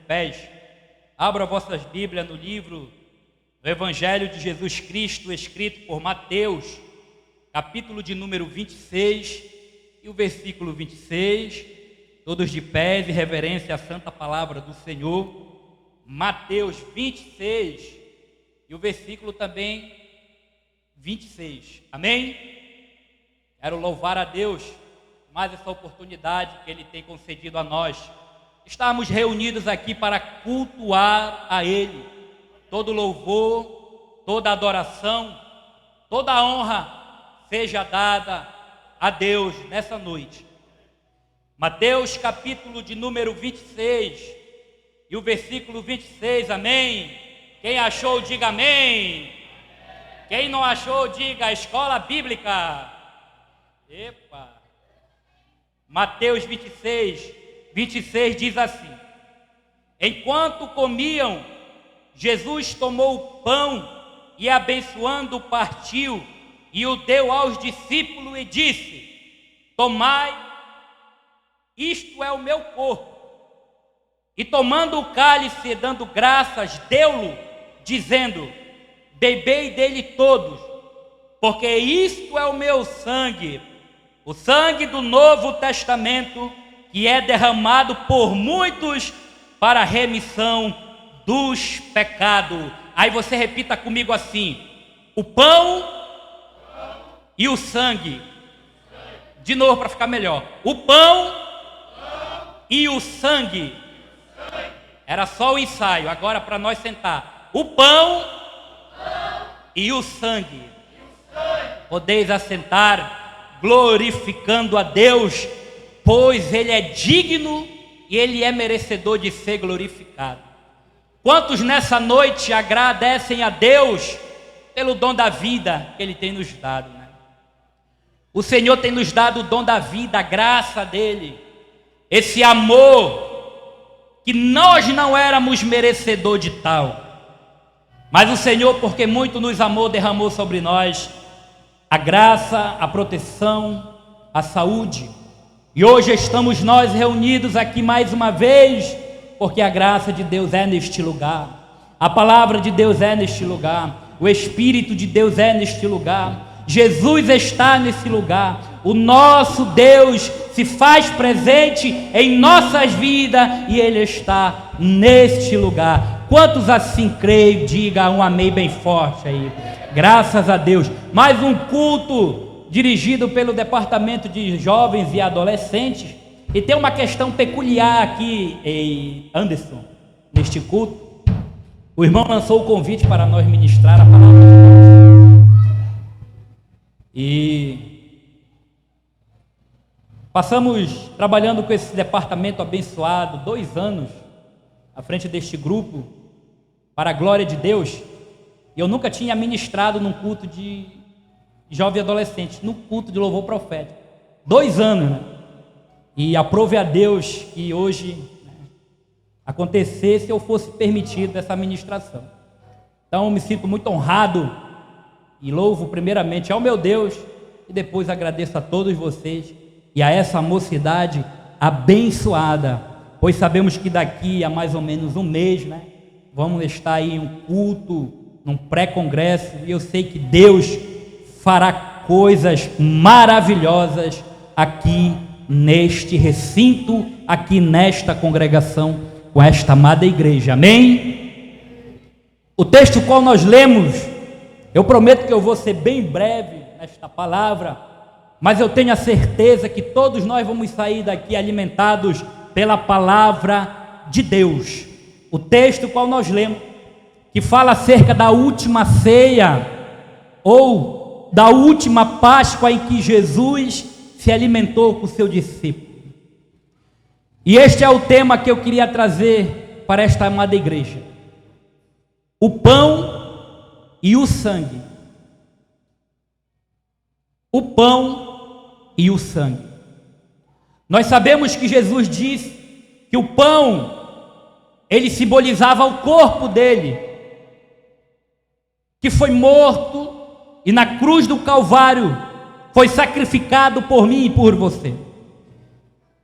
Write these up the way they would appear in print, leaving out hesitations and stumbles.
pés. Abra vossas Bíblias no livro do Evangelho de Jesus Cristo, escrito por Mateus, capítulo de número 26 e o versículo 26. Todos de pés e reverência à santa palavra do Senhor. Mateus 26 e o versículo também 26. Amém? Quero louvar a Deus mais essa oportunidade que Ele tem concedido a nós. Estamos reunidos aqui para cultuar a Ele. Todo louvor, toda adoração, toda honra seja dada a Deus nessa noite. Mateus capítulo de número 26 e o versículo 26, amém? Quem achou, diga amém. Quem não achou, diga escola bíblica. Epa! Mateus 26 diz assim: enquanto comiam, Jesus tomou o pão e abençoando partiu e o deu aos discípulos e disse: tomai, isto é o meu corpo. E tomando o cálice, dando graças, deu-lo, dizendo: bebei dele todos, porque isto é o meu sangue, o sangue do Novo Testamento, que é derramado por muitos para a remissão dos pecados. Aí você repita comigo assim: o pão e o sangue. De novo para ficar melhor: o pão e o sangue. Era só o ensaio, agora para nós sentar: o pão e o sangue. Podeis assentar, glorificando a Deus, pois Ele é digno e Ele é merecedor de ser glorificado. Quantos nessa noite agradecem a Deus pelo dom da vida que Ele tem nos dado, né? O Senhor tem nos dado o dom da vida, a graça dEle, esse amor que nós não éramos merecedor de tal, mas o Senhor, porque muito nos amou, derramou sobre nós a graça, a proteção, a saúde. E hoje estamos nós reunidos aqui mais uma vez, porque a graça de Deus é neste lugar, a palavra de Deus é neste lugar, o Espírito de Deus é neste lugar, Jesus está nesse lugar, o nosso Deus se faz presente em nossas vidas e Ele está neste lugar. Quantos assim creem? Diga um amém bem forte aí. Graças a Deus. Mais um culto dirigido pelo Departamento de Jovens e Adolescentes. E tem uma questão peculiar aqui, Anderson, neste culto. O irmão lançou o convite para nós ministrar a palavra de Deus. E passamos trabalhando com esse departamento abençoado 2 anos à frente deste grupo, para a glória de Deus. E eu nunca tinha ministrado num culto de jovem e adolescente, num culto de louvor profético. 2 anos, né? E aprove a Deus que hoje, né, acontecesse ou fosse permitido essa ministração. Então eu me sinto muito honrado e louvo primeiramente ao meu Deus e depois agradeço a todos vocês e a essa mocidade abençoada, pois sabemos que daqui a mais ou menos um mês, né, vamos estar aí em um culto, num pré-congresso, e eu sei que Deus fará coisas maravilhosas aqui neste recinto, aqui nesta congregação, com esta amada igreja, amém? O texto qual nós lemos, eu prometo que eu vou ser bem breve nesta palavra, mas eu tenho a certeza que todos nós vamos sair daqui alimentados pela palavra de Deus. O texto qual nós lemos, que fala acerca da última ceia, ou da última Páscoa em que Jesus se alimentou com o seu discípulo. E este é o tema que eu queria trazer para esta amada igreja: o pão e o sangue. O pão e o sangue. Nós sabemos que Jesus disse que o pão, ele simbolizava o corpo dele, que foi morto e na cruz do Calvário foi sacrificado por mim e por você.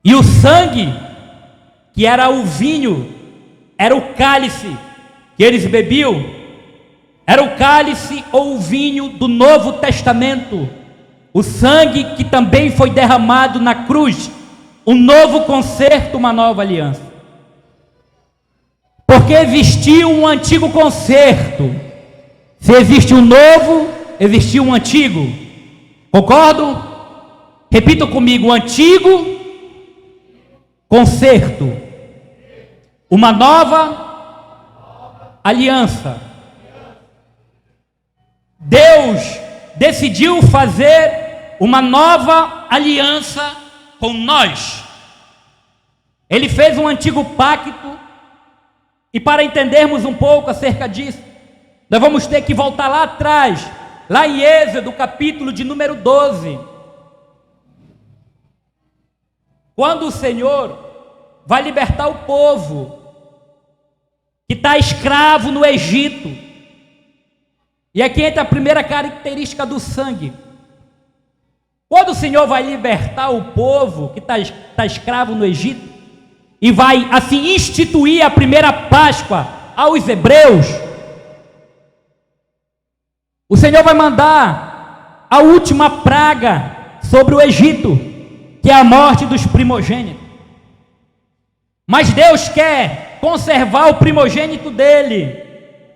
E o sangue, que era o vinho era o cálice que eles bebiam, era o cálice ou o vinho do Novo Testamento, o sangue que também foi derramado na cruz, um novo concerto, uma nova aliança. Porque existia um antigo concerto. Se existe um novo, existiu um antigo. Concordo? Repita comigo: o antigo concerto, uma nova aliança. Deus decidiu fazer uma nova aliança com nós. Ele fez um antigo pacto, e para entendermos um pouco acerca disso, nós vamos ter que voltar lá atrás, lá em Êxodo, capítulo de número 12. Quando o Senhor vai libertar o povo que está escravo no Egito. E aqui entra a primeira característica do sangue. Quando o Senhor vai libertar o povo que está escravo no Egito, e vai assim instituir a primeira Páscoa aos hebreus, o Senhor vai mandar a última praga sobre o Egito, que é a morte dos primogênitos. Mas Deus quer conservar o primogênito dele,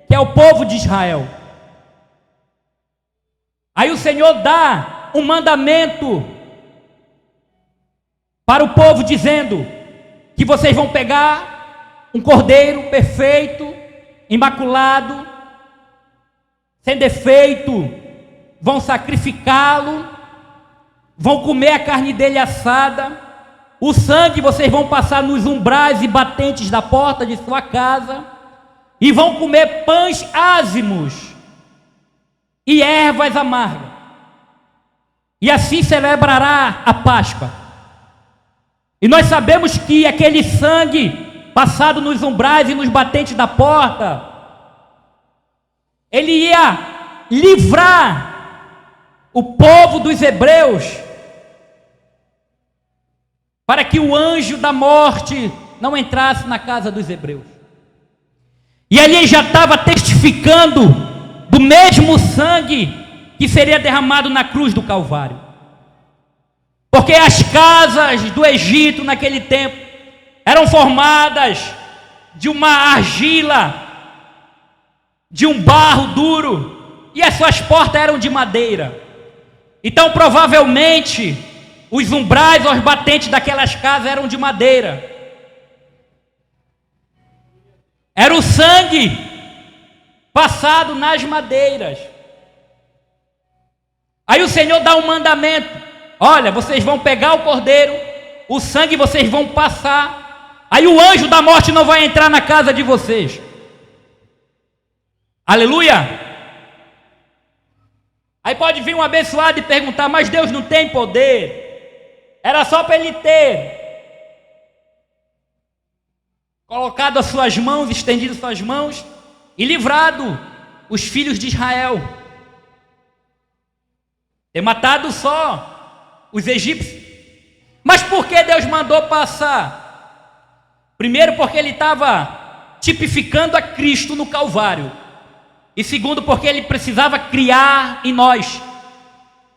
que é o povo de Israel. Aí o Senhor dá um mandamento para o povo, dizendo que vocês vão pegar um cordeiro perfeito, imaculado, sem defeito, vão sacrificá-lo, vão comer a carne dele assada, o sangue vocês vão passar nos umbrais e batentes da porta de sua casa, e vão comer pães ázimos e ervas amargas, e assim celebrará a Páscoa. E nós sabemos que aquele sangue passado nos umbrais e nos batentes da porta, ele ia livrar o povo dos hebreus, para que o anjo da morte não entrasse na casa dos hebreus. E ali já estava testificando do mesmo sangue que seria derramado na cruz do Calvário. Porque as casas do Egito naquele tempo eram formadas de uma argila, de um barro duro, e as suas portas eram de madeira. Então provavelmente os umbrais ou os batentes daquelas casas eram de madeira. Era o sangue passado nas madeiras. Aí o Senhor dá um mandamento: olha, vocês vão pegar o cordeiro, o sangue vocês vão passar, aí o anjo da morte não vai entrar na casa de vocês. Aleluia! Aí pode vir um abençoado e perguntar: mas Deus não tem poder? Era só para ele ter colocado as suas mãos, estendido suas mãos e livrado os filhos de Israel, ter matado só os egípcios. Mas por que Deus mandou passar? Primeiro, porque ele estava tipificando a Cristo no Calvário, e segundo, porque ele precisava criar em nós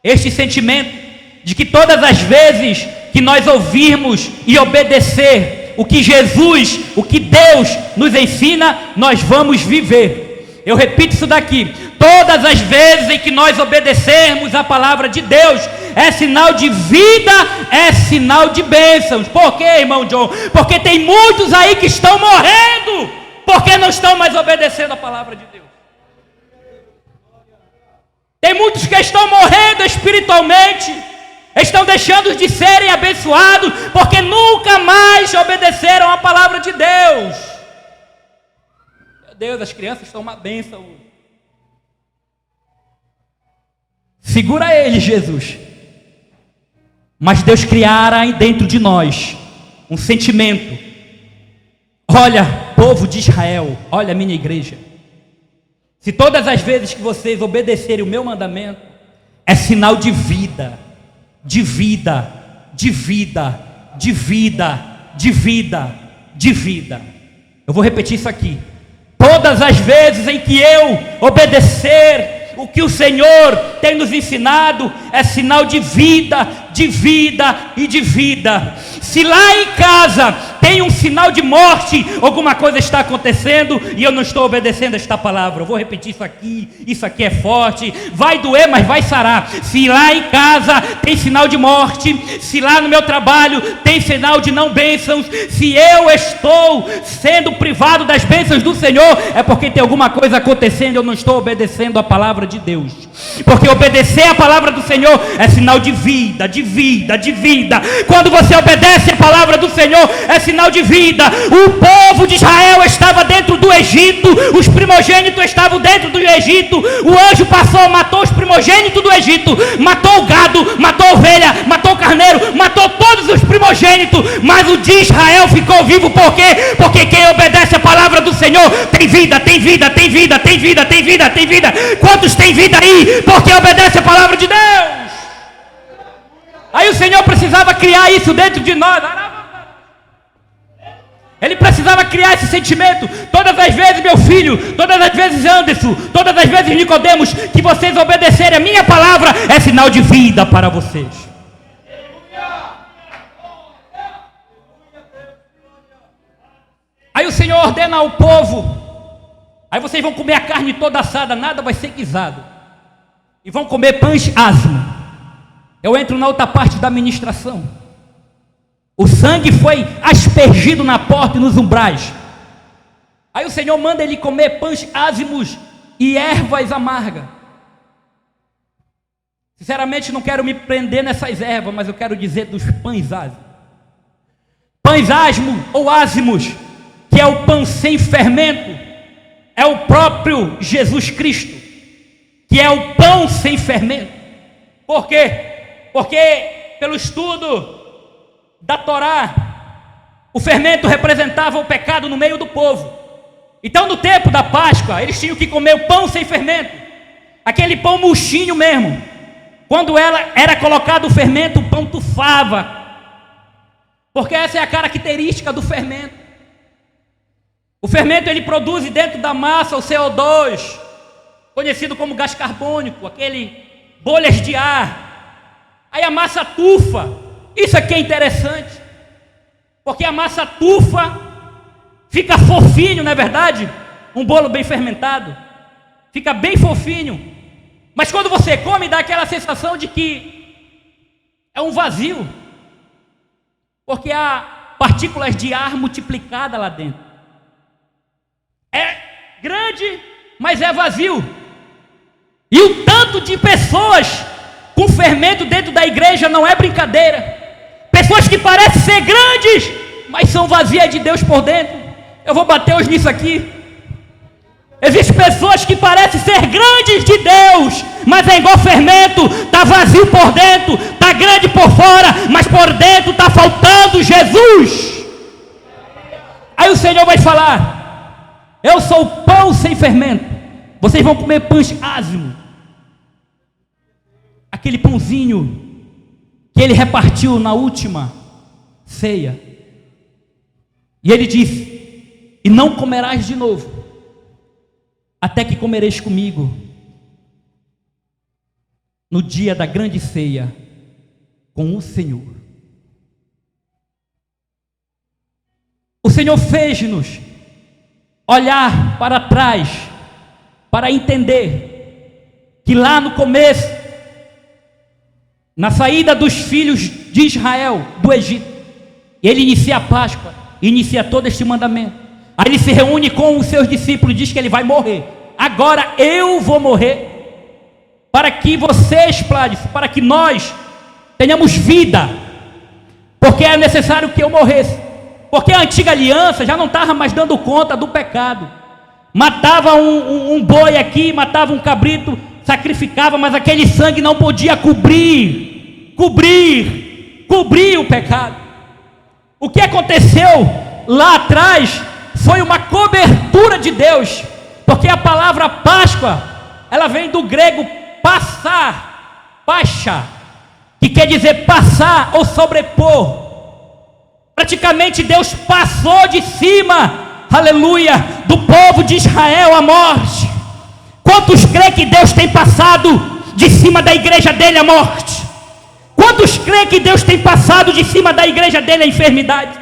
este sentimento de que todas as vezes que nós ouvirmos e obedecer o que Jesus, o que Deus nos ensina, nós vamos viver. Eu repito isso daqui: todas as vezes em que nós obedecermos a palavra de Deus, é sinal de vida, é sinal de bênçãos. Por quê, irmão John? Porque tem muitos aí que estão morrendo, porque não estão mais obedecendo a palavra de Deus. Tem muitos que estão morrendo espiritualmente, estão deixando de serem abençoados, porque nunca mais obedeceram a palavra de Deus. Meu Deus, as crianças estão uma bênção. Segura ele, Jesus. Mas Deus criara dentro de nós um sentimento. Olha, povo de Israel, olha, minha igreja, se todas as vezes que vocês obedecerem o meu mandamento, é sinal de vida, de vida, de vida, de vida, de vida, de vida. Eu vou repetir isso aqui. Todas as vezes em que eu obedecer o que o Senhor tem nos ensinado, é sinal de vida, de vida e de vida. Se lá em casa tem um sinal de morte, alguma coisa está acontecendo e eu não estou obedecendo esta palavra. Eu vou repetir isso aqui é forte, vai doer, mas vai sarar. Se lá em casa tem sinal de morte, se lá no meu trabalho tem sinal de não bênçãos, se eu estou sendo privado das bênçãos do Senhor, é porque tem alguma coisa acontecendo, eu não estou obedecendo a palavra de Deus. Porque obedecer a palavra do Senhor é sinal de vida, de vida, de vida. Quando você obedece a palavra do Senhor, é sinal de vida. O povo de Israel estava dentro do Egito, os primogênitos estavam dentro do Egito. O anjo passou, matou os primogênitos do Egito, matou o gado, matou a ovelha, matou o carneiro, matou todos os primogênitos, mas o de Israel ficou vivo. Por quê? Porque quem obedece a palavra do Senhor tem vida, tem vida, tem vida, tem vida, tem vida, tem vida. Quantos tem vida aí? Porque obedece a palavra de Deus. Aí o Senhor precisava criar isso dentro de nós. Ele precisava criar esse sentimento. Todas as vezes, meu filho, todas as vezes, Anderson, todas as vezes, Nicodemos, que vocês obedecerem a minha palavra, é sinal de vida para vocês. Aí o Senhor ordena ao povo: aí vocês vão comer a carne toda assada, nada vai ser guisado, e vão comer pães asmos. Eu entro na outra parte da ministração. O sangue foi aspergido na porta e nos umbrais. Aí o Senhor manda ele comer pães ázimos e ervas amargas. Sinceramente, não quero me prender nessas ervas, mas eu quero dizer dos pães ázimos. Pães asmos ou ázimos, que é o pão sem fermento, é o próprio Jesus Cristo, que é o pão sem fermento. Por quê? Porque pelo estudo da Torá, o fermento representava o pecado no meio do povo. Então no tempo da Páscoa, eles tinham que comer o pão sem fermento, aquele pão murchinho mesmo. Quando era colocado o fermento, o pão tufava, porque essa é a característica do fermento. O fermento, ele produz dentro da massa o CO2, conhecido como gás carbônico, aquele bolhas de ar. Aí a massa tufa. Isso aqui é interessante, porque a massa tufa, fica fofinho, não é verdade? Um bolo bem fermentado fica bem fofinho, mas quando você come, dá aquela sensação de que é um vazio, porque há partículas de ar multiplicadas lá dentro. É grande, mas é vazio. E o tanto de pessoas com fermento dentro da igreja não é brincadeira. Pessoas que parecem ser grandes, mas são vazias de Deus por dentro. Eu vou bater hoje nisso aqui. Existem pessoas que parecem ser grandes de Deus, mas é igual fermento, está vazio por dentro, está grande por fora, mas por dentro está faltando Jesus. Aí o Senhor vai falar: eu sou o pão sem fermento, vocês vão comer pães ázimos. Aquele pãozinho que ele repartiu na última ceia. E ele disse: e não comerás de novo, até que comereis comigo no dia da grande ceia com o Senhor. O Senhor fez-nos olhar para trás, para entender que lá no começo, na saída dos filhos de Israel do Egito, ele inicia a Páscoa, inicia todo este mandamento. Aí ele se reúne com os seus discípulos e diz que ele vai morrer. Agora eu vou morrer para que vocês, para que nós tenhamos vida, porque é necessário que eu morresse, porque a antiga aliança já não estava mais dando conta do pecado. Matava um boi aqui, matava um cabrito, sacrificava, mas aquele sangue não podia cobrir o pecado. O que aconteceu lá atrás foi uma cobertura de Deus, porque a palavra Páscoa, ela vem do grego passar, pascha, que quer dizer passar ou sobrepor. Praticamente Deus passou de cima aleluia, do povo de Israel a morte? Quantos creem que Deus tem passado de cima da igreja dele a morte? Quantos creem que Deus tem passado de cima da igreja dele a enfermidade?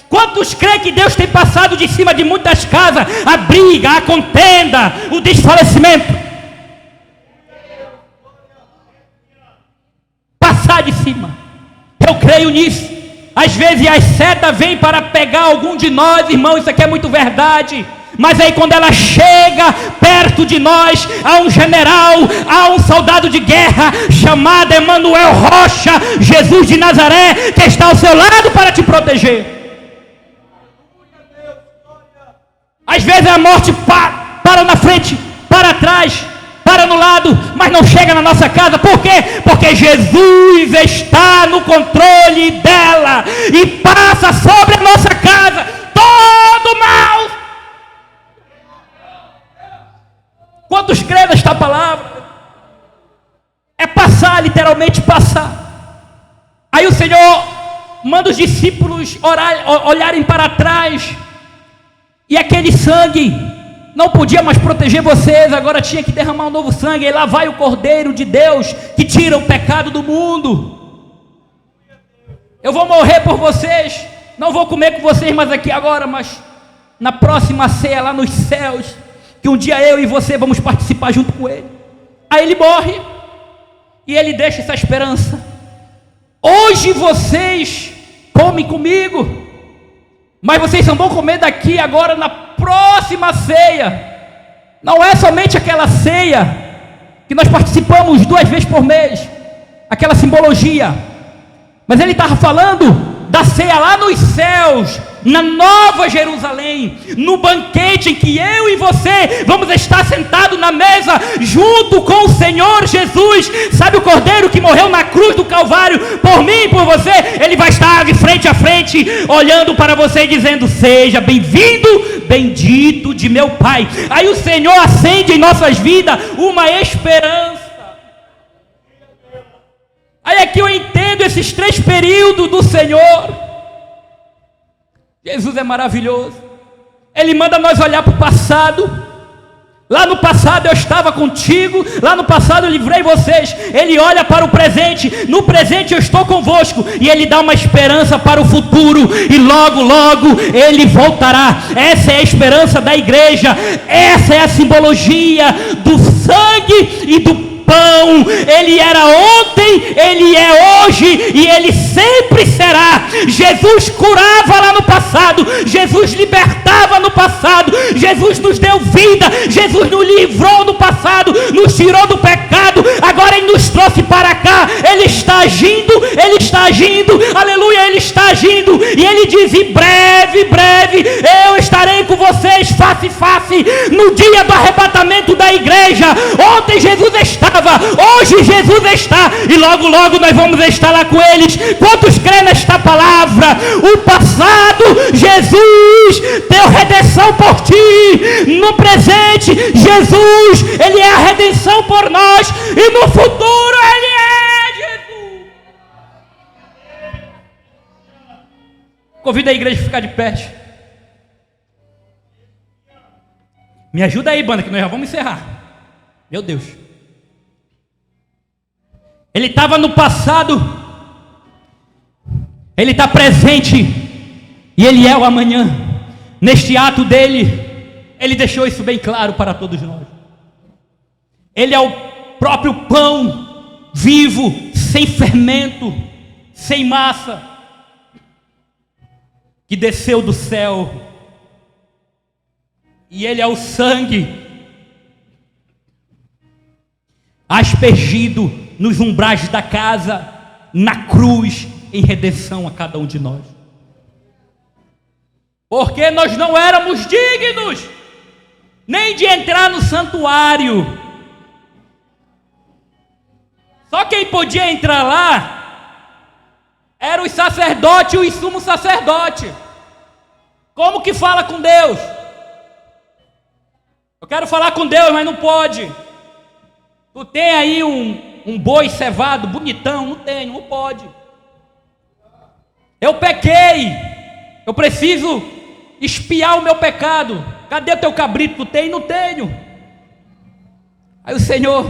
Quantos creem que Deus tem passado de cima de muitas casas a briga, a contenda, o desfalecimento? Passar de cima. Eu creio nisso. Às vezes as setas vêm para pegar algum de nós, irmão, isso aqui é muito verdade. Mas aí quando ela chega perto de nós, há um general, há um soldado de guerra chamado Emanuel Rocha, Jesus de Nazaré, que está ao seu lado para te proteger. Às vezes a morte para na frente, para atrás, para no lado, mas não chega na nossa casa. Por quê? Porque Jesus está no controle dela e passa sobre a nossa casa todo mal. Quantos creem nesta palavra? É passar, literalmente passar. Aí o Senhor manda os discípulos olharem para trás, e aquele sangue não podia mais proteger vocês, agora tinha que derramar um novo sangue. E lá vai o Cordeiro de Deus, que tira o pecado do mundo. Eu vou morrer por vocês, não vou comer com vocês mais aqui agora, mas na próxima ceia lá nos céus, que um dia eu e você vamos participar junto com ele. Aí ele morre, e ele deixa essa esperança: hoje vocês comem comigo, mas vocês só vão comer daqui agora na próxima ceia. Não é somente aquela ceia que nós participamos 2 vezes por mês, aquela simbologia, mas ele estava falando da ceia lá nos céus, na Nova Jerusalém, no banquete em que eu e você vamos estar sentados na mesa junto com o Senhor Jesus. Sabe o Cordeiro que morreu na cruz do Calvário por mim e por você? Ele vai estar de frente a frente, olhando para você e dizendo: seja bem-vindo, bendito de meu Pai. Aí o Senhor acende em nossas vidas uma esperança. Aí aqui eu entendo esses 3 períodos do Senhor. Jesus é maravilhoso. Ele manda nós olhar para o passado. Lá no passado eu estava contigo, lá no passado eu livrei vocês. Ele olha para o presente, no presente eu estou convosco, e ele dá uma esperança para o futuro, e logo, logo ele voltará. Essa é a esperança da igreja, essa é a simbologia do sangue e do pão. Ele era ontem, ele é hoje e ele sempre será. Jesus curava lá no passado, Jesus libertava no passado, Jesus nos deu vida, Jesus nos livrou no passado, nos tirou do pecado, agora ele nos trouxe para cá. Ele está agindo, aleluia, ele está agindo, e ele diz: em breve, breve eu estarei com vocês face a face, no dia do arrebatamento da igreja. Ontem Jesus estava, hoje Jesus está, e logo logo nós vamos estar lá com eles. Quantos creem nesta palavra? O passado, Jesus deu redenção por ti. No presente, Jesus, ele é a redenção por nós, e no futuro ele é Jesus. Convido a igreja a ficar de pé. Me ajuda aí, banda, que nós já vamos encerrar. Meu Deus. Ele estava no passado, ele está presente, e ele é o amanhã. Neste ato dele, ele deixou isso bem claro para todos nós. Ele é o próprio pão vivo, sem fermento, sem massa, que desceu do céu. E ele é o sangue aspergido nos umbrais da casa, na cruz, em redenção a cada um de nós. Porque nós não éramos dignos nem de entrar no santuário. Só quem podia entrar lá era os sacerdotes e o sumo sacerdote. Como que fala com Deus? Eu quero falar com Deus, mas não pode. Tu tem aí um boi cevado, bonitão? Não tenho, não pode. Eu pequei, eu preciso espiar o meu pecado. Cadê teu cabrito? Tu tem? Não tenho. Aí o Senhor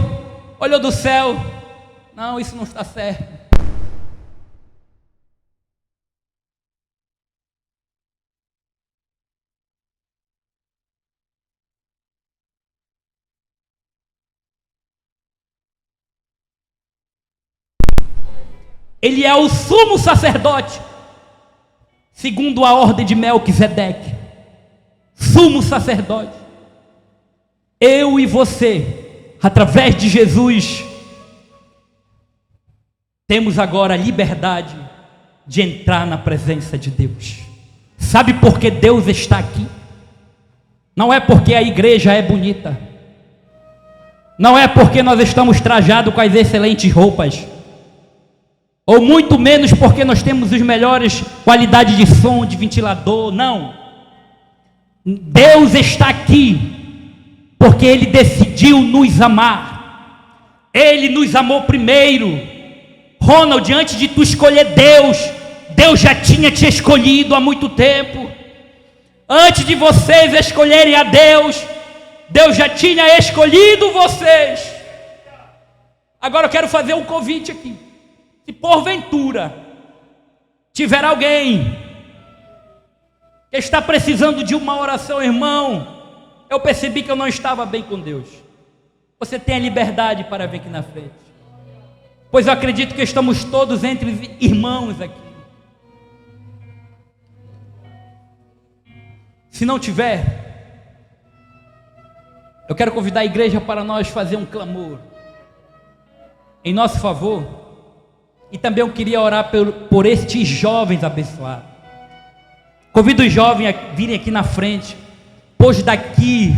olhou do céu: não, isso não está certo. Ele é o sumo sacerdote, segundo a ordem de Melquisedeque. Sumo sacerdote. Eu e você, através de Jesus, temos agora a liberdade de entrar na presença de Deus. Sabe por que Deus está aqui? Não é porque a igreja é bonita, não é porque nós estamos trajados com as excelentes roupas, ou muito menos porque nós temos os melhores qualidades de som, de ventilador. Não. Deus está aqui porque Ele decidiu nos amar. Ele nos amou primeiro. Ronald, antes de tu escolher Deus, Deus já tinha te escolhido há muito tempo. Antes de vocês escolherem a Deus, Deus já tinha escolhido vocês. Agora eu quero fazer um convite aqui. Se porventura tiver alguém que está precisando de uma oração, irmão, eu percebi que eu não estava bem com Deus, você tem a liberdade para vir aqui na frente, pois eu acredito que estamos todos entre irmãos aqui. Se não tiver, eu quero convidar a igreja para nós fazer um clamor em nosso favor. E também eu queria orar por estes jovens abençoados. Convido os jovens a virem aqui na frente, pois daqui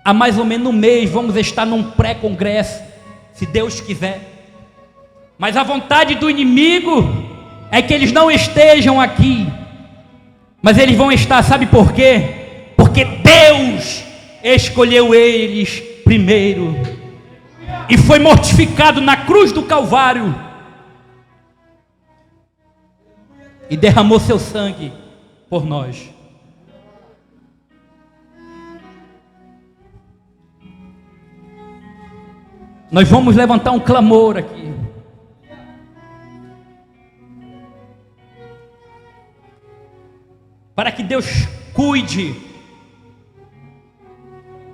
a mais ou menos um mês vamos estar num pré-congresso, se Deus quiser. Mas a vontade do inimigo é que eles não estejam aqui, mas eles vão estar, sabe por quê? Porque Deus escolheu eles primeiro e foi mortificado na cruz do Calvário e derramou seu sangue por nós. Nós vamos levantar um clamor aqui. Para que Deus cuide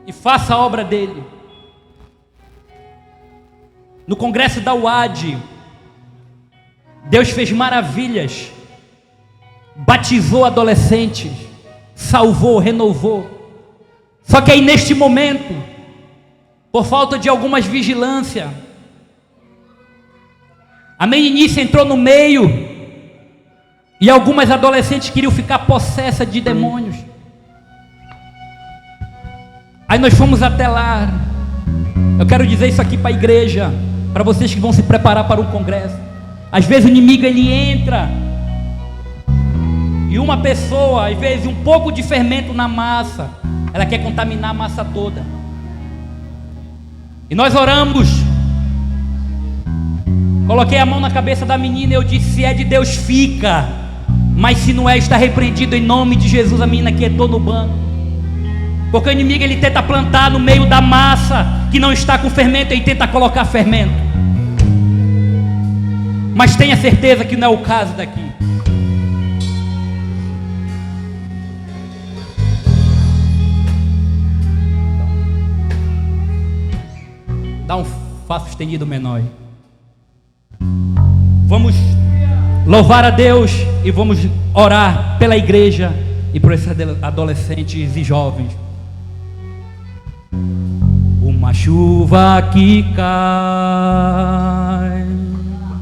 e faça a obra dele. No congresso da UAD, Deus fez maravilhas. Batizou adolescentes, salvou, renovou. Só que aí neste momento, por falta de algumas vigilância, a meninice entrou no meio e algumas adolescentes queriam ficar possessas de demônios. Aí nós fomos até lá. Eu quero dizer isso aqui para a igreja, para vocês que vão se preparar para um congresso. Às vezes o inimigo ele entra e uma pessoa, às vezes um pouco de fermento na massa, ela quer contaminar a massa toda. E nós oramos. Coloquei a mão na cabeça da menina e eu disse: se é de Deus, fica. Mas se não é, está repreendido em nome de Jesus. A menina quietou no banco. Porque o inimigo ele tenta plantar no meio da massa que não está com fermento, ele tenta colocar fermento. Mas tenha certeza que não é o caso daqui. Dá um Fá sustenido menor. Vamos louvar a Deus e vamos orar pela igreja e por esses adolescentes e jovens. Uma chuva que cai